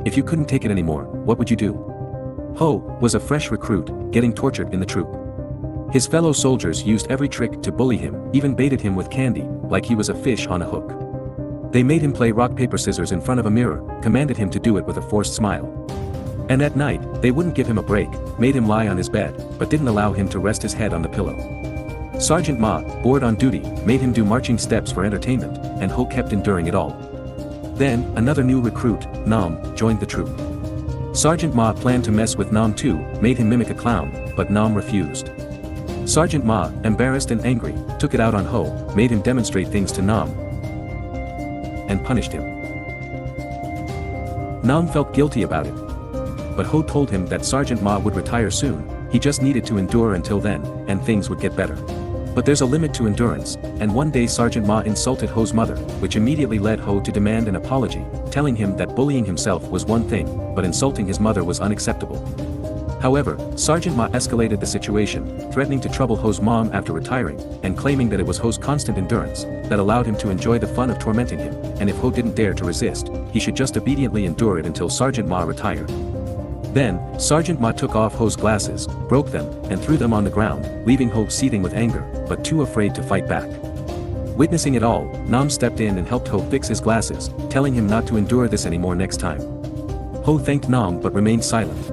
If you couldn't take it anymore, what would you do? Ho was a fresh recruit, getting tortured in the troop. His fellow soldiers used every trick to bully him, even baited him with candy, like he was a fish on a hook. They made him play rock paper scissors in front of a mirror, commanded him to do it with a forced smile. And at night, they wouldn't give him a break, made him lie on his bed, but didn't allow him to rest his head on the pillow. Sergeant Ma, bored on duty, made him do marching steps for entertainment, and Ho kept enduring it all. Then, another new recruit, Nam, joined the troop. Sergeant Ma planned to mess with Nam too, made him mimic a clown, but Nam refused. Sergeant Ma, embarrassed and angry, took it out on Ho, made him demonstrate things to Nam, and punished him. Nam felt guilty about it. But Ho told him that Sergeant Ma would retire soon, he just needed to endure until then, and things would get better. But there's a limit to endurance, and one day Sergeant Ma insulted Ho's mother, which immediately led Ho to demand an apology, telling him that bullying himself was one thing, but insulting his mother was unacceptable. However, Sergeant Ma escalated the situation, threatening to trouble Ho's mom after retiring, and claiming that it was Ho's constant endurance that allowed him to enjoy the fun of tormenting him, and if Ho didn't dare to resist, he should just obediently endure it until Sergeant Ma retired. Then, Sergeant Ma took off Ho's glasses, broke them, and threw them on the ground, leaving Ho seething with anger, but too afraid to fight back. Witnessing it all, Nam stepped in and helped Ho fix his glasses, telling him not to endure this anymore next time. Ho thanked Nam but remained silent.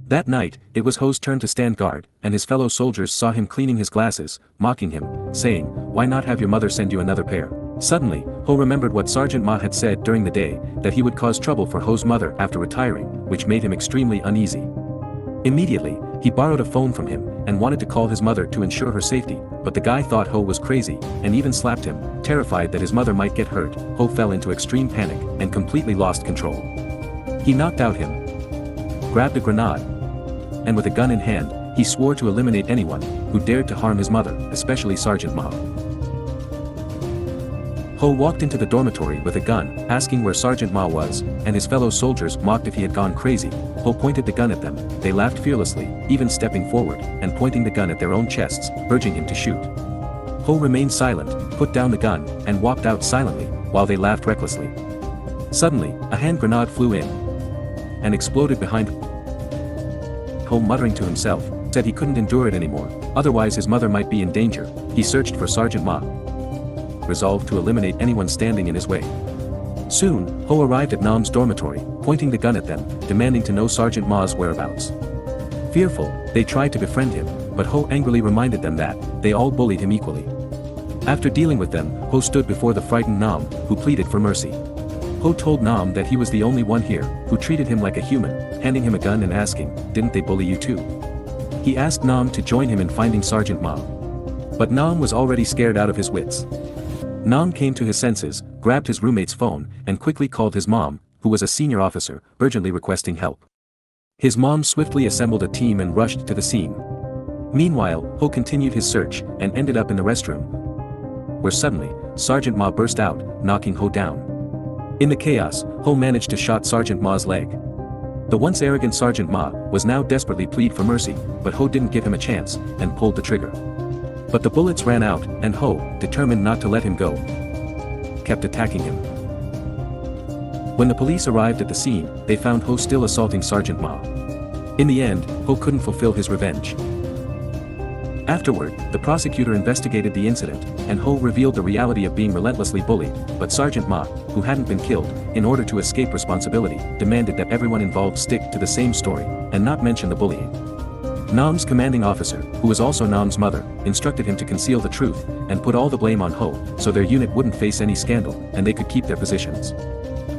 That night, it was Ho's turn to stand guard, and his fellow soldiers saw him cleaning his glasses, mocking him, saying, "Why not have your mother send you another pair?" Suddenly, Ho remembered what Sergeant Ma had said during the day, that he would cause trouble for Ho's mother after retiring, which made him extremely uneasy. Immediately, he borrowed a phone from him, and wanted to call his mother to ensure her safety, but the guy thought Ho was crazy, and even slapped him, terrified that his mother might get hurt. Ho fell into extreme panic, and completely lost control. He knocked out him, grabbed a grenade, and with a gun in hand, he swore to eliminate anyone who dared to harm his mother, especially Sergeant Ma. Ho walked into the dormitory with a gun, asking where Sergeant Ma was, and his fellow soldiers mocked if he had gone crazy. Ho pointed the gun at them, they laughed fearlessly, even stepping forward, and pointing the gun at their own chests, urging him to shoot. Ho remained silent, put down the gun, and walked out silently, while they laughed recklessly. Suddenly, a hand grenade flew in, and exploded behind Ho, muttering to himself, said he couldn't endure it anymore, otherwise his mother might be in danger. He searched for Sergeant Ma, resolved to eliminate anyone standing in his way. Soon, Ho arrived at Nam's dormitory, pointing the gun at them, demanding to know Sergeant Ma's whereabouts. Fearful, they tried to befriend him, but Ho angrily reminded them that they all bullied him equally. After dealing with them, Ho stood before the frightened Nam, who pleaded for mercy. Ho told Nam that he was the only one here who treated him like a human, handing him a gun and asking, "Didn't they bully you too?" He asked Nam to join him in finding Sergeant Ma. But Nam was already scared out of his wits. Nam came to his senses, grabbed his roommate's phone, and quickly called his mom, who was a senior officer, urgently requesting help. His mom swiftly assembled a team and rushed to the scene. Meanwhile, Ho continued his search, and ended up in the restroom, where suddenly, Sergeant Ma burst out, knocking Ho down. In the chaos, Ho managed to shot Sergeant Ma's leg. The once arrogant Sergeant Ma was now desperately plead for mercy, but Ho didn't give him a chance, and pulled the trigger. But the bullets ran out, and Ho, determined not to let him go, kept attacking him. When the police arrived at the scene, they found Ho still assaulting Sergeant Ma. In the end, Ho couldn't fulfill his revenge. Afterward, the prosecutor investigated the incident, and Ho revealed the reality of being relentlessly bullied, but Sergeant Ma, who hadn't been killed, in order to escape responsibility, demanded that everyone involved stick to the same story, and not mention the bullying. Nam's commanding officer, who was also Nam's mother, instructed him to conceal the truth, and put all the blame on Ho, so their unit wouldn't face any scandal, and they could keep their positions.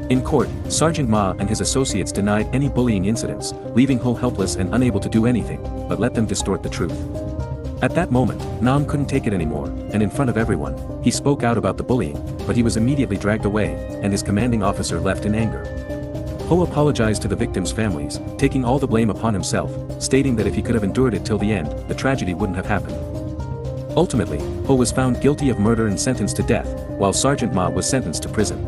In court, Sergeant Ma and his associates denied any bullying incidents, leaving Ho helpless and unable to do anything, but let them distort the truth. At that moment, Nam couldn't take it anymore, and in front of everyone, he spoke out about the bullying, but he was immediately dragged away, and his commanding officer left in anger. Ho apologized to the victims' families, taking all the blame upon himself, stating that if he could have endured it till the end, the tragedy wouldn't have happened. Ultimately, Ho was found guilty of murder and sentenced to death, while Sergeant Ma was sentenced to prison.